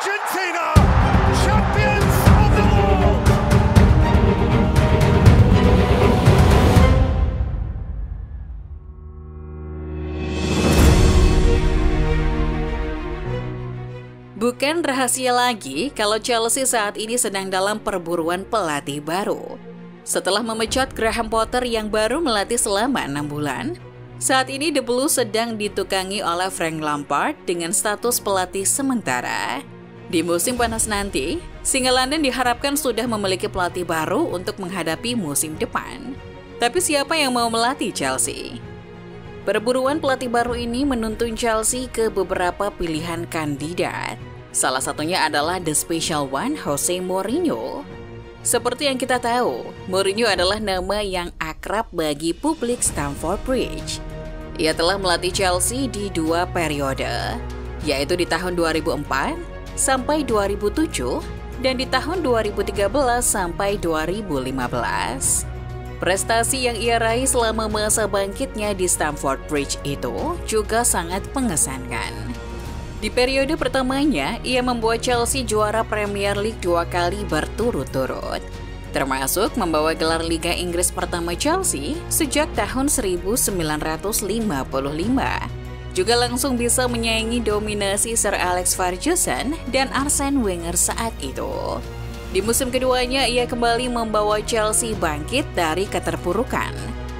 Argentina, champions of the world. Bukan rahasia lagi kalau Chelsea saat ini sedang dalam perburuan pelatih baru. Setelah memecat Graham Potter yang baru melatih selama 6 bulan, saat ini The Blues sedang ditukangi oleh Frank Lampard dengan status pelatih sementara. Di musim panas nanti, Singa London diharapkan sudah memiliki pelatih baru untuk menghadapi musim depan. Tapi siapa yang mau melatih Chelsea? Perburuan pelatih baru ini menuntun Chelsea ke beberapa pilihan kandidat. Salah satunya adalah The Special One, Jose Mourinho. Seperti yang kita tahu, Mourinho adalah nama yang akrab bagi publik Stamford Bridge. Ia telah melatih Chelsea di 2 periode, yaitu di tahun 2004 sampai 2007 dan di tahun 2013 sampai 2015. Prestasi yang ia raih selama masa bangkitnya di Stamford Bridge itu juga sangat mengesankan. Di periode pertamanya, ia membuat Chelsea juara Premier League 2 kali berturut-turut, termasuk membawa gelar Liga Inggris pertama Chelsea sejak tahun 1955. Juga langsung bisa menyaingi dominasi Sir Alex Ferguson dan Arsene Wenger saat itu. Di musim keduanya, ia kembali membawa Chelsea bangkit dari keterpurukan.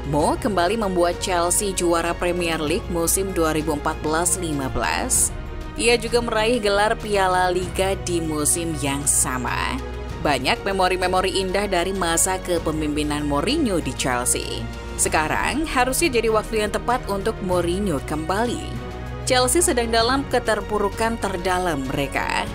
Mo kembali membuat Chelsea juara Premier League musim 2014-15. Ia juga meraih gelar Piala Liga di musim yang sama. Banyak memori-memori indah dari masa kepemimpinan Mourinho di Chelsea. Sekarang harusnya jadi waktu yang tepat untuk Mourinho kembali. Chelsea sedang dalam keterpurukan terdalam mereka.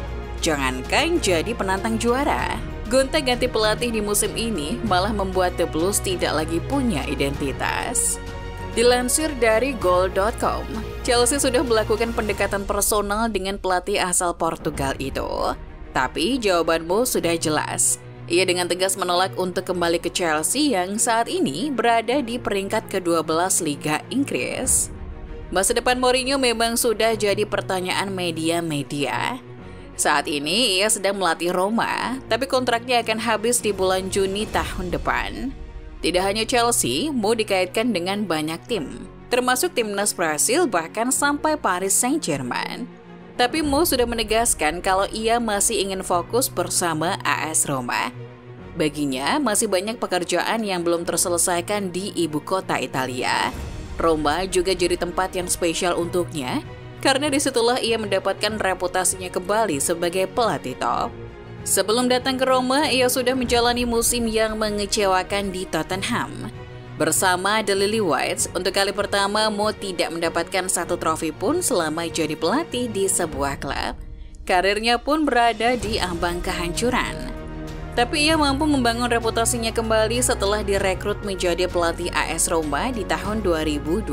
Jangankan jadi penantang juara, gonta-ganti pelatih di musim ini malah membuat The Blues tidak lagi punya identitas. Dilansir dari Goal.com, Chelsea sudah melakukan pendekatan personal dengan pelatih asal Portugal itu. Tapi jawabanmu sudah jelas. Ia dengan tegas menolak untuk kembali ke Chelsea yang saat ini berada di peringkat ke-12 Liga Inggris. Masa depan Mourinho memang sudah jadi pertanyaan media-media. Saat ini ia sedang melatih Roma, tapi kontraknya akan habis di bulan Juni tahun depan. Tidak hanya Chelsea, Mo dikaitkan dengan banyak tim, termasuk timnas Brasil bahkan sampai Paris Saint-Germain. Tapi Mo sudah menegaskan kalau ia masih ingin fokus bersama AS Roma. Baginya, masih banyak pekerjaan yang belum terselesaikan di ibu kota Italia. Roma juga jadi tempat yang spesial untuknya, karena disitulah ia mendapatkan reputasinya kembali sebagai pelatih top. Sebelum datang ke Roma, ia sudah menjalani musim yang mengecewakan di Tottenham. Bersama The Lily-Whites, untuk kali pertama Mo tidak mendapatkan satu trofi pun selama jadi pelatih di sebuah klub. Karirnya pun berada di ambang kehancuran. Tapi ia mampu membangun reputasinya kembali setelah direkrut menjadi pelatih AS Roma di tahun 2021.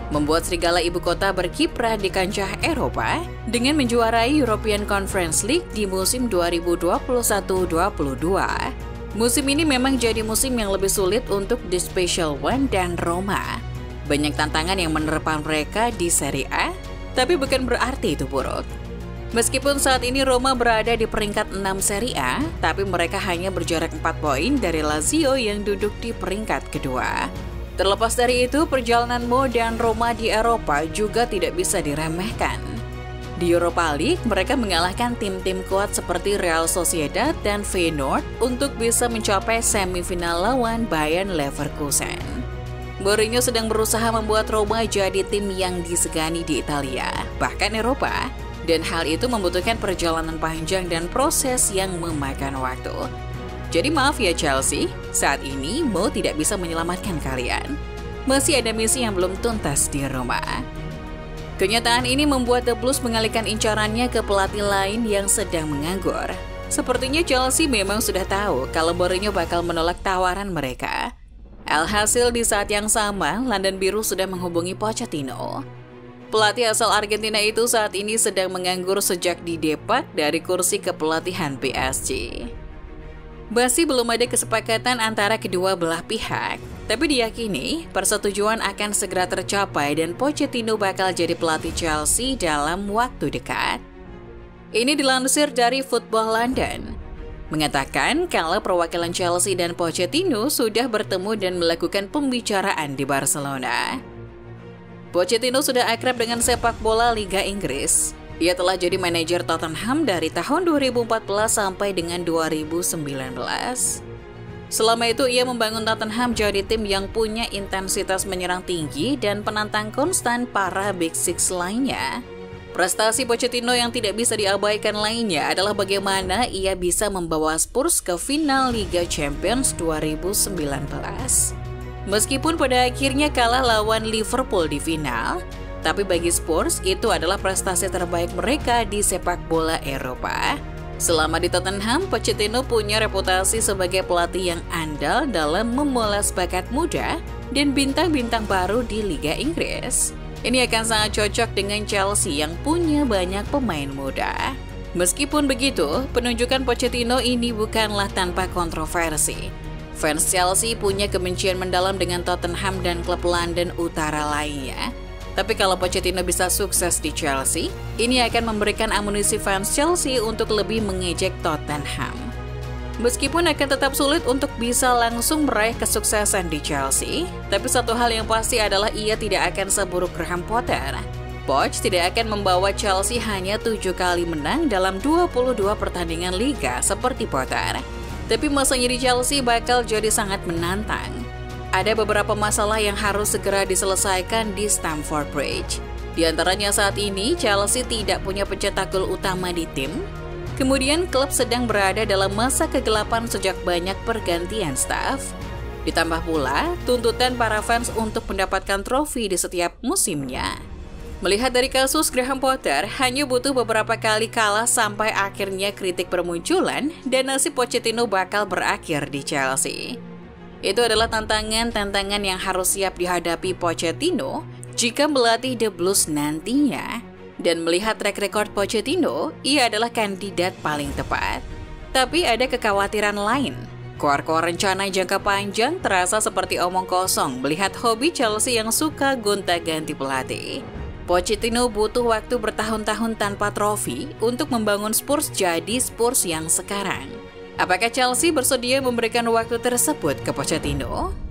Membuat Serigala Ibu Kota berkiprah di kancah Eropa dengan menjuarai European Conference League di musim 2021-22. Musim ini memang jadi musim yang lebih sulit untuk The Special One dan Roma. Banyak tantangan yang menerpa mereka di Serie A, tapi bukan berarti itu buruk. Meskipun saat ini Roma berada di peringkat 6 Serie A, tapi mereka hanya berjarak 4 poin dari Lazio yang duduk di peringkat kedua. Terlepas dari itu, perjalanan Mo dan Roma di Eropa juga tidak bisa diremehkan. Di Europa League, mereka mengalahkan tim-tim kuat seperti Real Sociedad dan Feyenoord untuk bisa mencapai semifinal lawan Bayern Leverkusen. Mourinho sedang berusaha membuat Roma jadi tim yang disegani di Italia, bahkan Eropa, dan hal itu membutuhkan perjalanan panjang dan proses yang memakan waktu. Jadi maaf ya Chelsea, saat ini Mo tidak bisa menyelamatkan kalian. Masih ada misi yang belum tuntas di Roma. Kenyataan ini membuat The Blues mengalihkan incarannya ke pelatih lain yang sedang menganggur. Sepertinya Chelsea memang sudah tahu kalau Mourinho bakal menolak tawaran mereka. Alhasil di saat yang sama, London Biru sudah menghubungi Pochettino. Pelatih asal Argentina itu saat ini sedang menganggur sejak didepak dari kursi kepelatihan PSG. Masih belum ada kesepakatan antara kedua belah pihak, tapi diyakini persetujuan akan segera tercapai dan Pochettino bakal jadi pelatih Chelsea dalam waktu dekat. Ini dilansir dari Football London, mengatakan kalau perwakilan Chelsea dan Pochettino sudah bertemu dan melakukan pembicaraan di Barcelona. Pochettino sudah akrab dengan sepak bola Liga Inggris. Ia telah jadi manajer Tottenham dari tahun 2014 sampai dengan 2019. Selama itu ia membangun Tottenham jadi tim yang punya intensitas menyerang tinggi dan penantang konstan para Big Six lainnya. Prestasi Pochettino yang tidak bisa diabaikan lainnya adalah bagaimana ia bisa membawa Spurs ke final Liga Champions 2019. Meskipun pada akhirnya kalah lawan Liverpool di final, tapi bagi Spurs itu adalah prestasi terbaik mereka di sepak bola Eropa. Selama di Tottenham, Pochettino punya reputasi sebagai pelatih yang andal dalam memoles bakat muda dan bintang-bintang baru di Liga Inggris. Ini akan sangat cocok dengan Chelsea yang punya banyak pemain muda. Meskipun begitu, penunjukan Pochettino ini bukanlah tanpa kontroversi. Fans Chelsea punya kebencian mendalam dengan Tottenham dan klub London Utara lainnya. Tapi kalau Pochettino bisa sukses di Chelsea, ini akan memberikan amunisi fans Chelsea untuk lebih mengejek Tottenham. Meskipun akan tetap sulit untuk bisa langsung meraih kesuksesan di Chelsea, tapi satu hal yang pasti adalah ia tidak akan seburuk Graham Potter. Poch tidak akan membawa Chelsea hanya 7 kali menang dalam 22 pertandingan liga seperti Potter. Tapi masanya di Chelsea bakal jadi sangat menantang. Ada beberapa masalah yang harus segera diselesaikan di Stamford Bridge. Di antaranya saat ini Chelsea tidak punya pencetak gol utama di tim. Kemudian klub sedang berada dalam masa kegelapan sejak banyak pergantian staf. Ditambah pula tuntutan para fans untuk mendapatkan trofi di setiap musimnya. Melihat dari kasus Graham Potter, hanya butuh beberapa kali kalah sampai akhirnya kritik bermunculan dan nasib Pochettino bakal berakhir di Chelsea. Itu adalah tantangan-tantangan yang harus siap dihadapi Pochettino jika melatih The Blues nantinya. Dan melihat track record Pochettino, ia adalah kandidat paling tepat. Tapi ada kekhawatiran lain. Koar-koar rencana jangka panjang terasa seperti omong kosong melihat hobi Chelsea yang suka gonta-ganti pelatih. Pochettino butuh waktu bertahun-tahun tanpa trofi untuk membangun Spurs jadi Spurs yang sekarang. Apakah Chelsea bersedia memberikan waktu tersebut ke Pochettino?